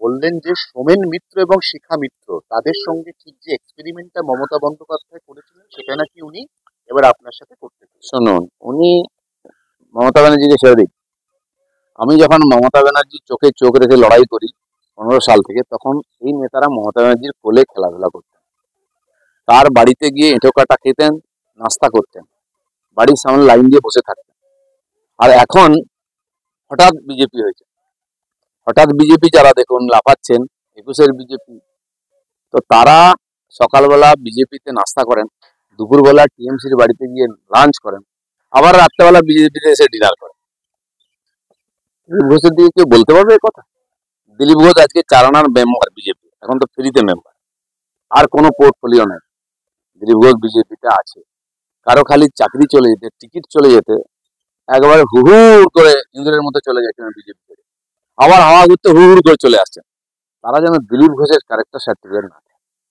বললেন যে সোমেন মিত্র এবং শিখা মিত্র তাদের সঙ্গে ঠিক যে এক্সপেরিমেন্টটা মমতা বন্দ্যোপাধ্যায় করেছিলেন সেটা নাকি উনি এবার আপনার সাথে করতে চান। শুনুন, উনি মমতা ব্যানার্জিকে ছেড়ে দিন। আমি যখন মমতা ব্যানার্জির চোখে চোখ রেখে লড়াই করি 15 সাল থেকে, তখন এই নেতারা মমতা ব্যানার্জির কোলে খেলাধুলা করতেন, তার বাড়িতে গিয়ে এঁটো কাটা খেতেন, নাস্তা করতেন, বাড়ির সামনে লাইন দিয়ে বসে থাকতেন। আর এখন হঠাৎ বিজেপি হয়েছে, হঠাৎ বিজেপি যারা দেখুন লাফাচ্ছেন, 21-এর বিজেপি, তো তারা সকালবেলা বিজেপিতে নাস্তা করেন, দুপুরবেলা টিএমসির বাড়িতে গিয়ে লাঞ্চ করেন, আবার রাত্রেবেলা বিজেপিতে এসে ডিনার করেন। দিলীপ ঘোষের দিকে কেউ বলতে পারবে এই কথা? দিলীপ ঘোষ আজকে 4 আনার মেম্বার বিজেপি, এখন তো ফ্রিতে মেম্বার, আর কোনো পোর্টফোলিও নেই। দিলীপ ঘোষ বিজেপিতে আছে, কারো খালি চাকরি চলে যেতে, টিকিট চলে যেতে একবারে হুহুর করে ইন্দ্রের মধ্যে চলে গেছেন বিজেপি, আবার হাওয়া ঘুরতে হুহুর করে চলে আসছেন। তারা যেন দিলীপ ঘোষের ক্যারেক্টার সার্টিফিকেট না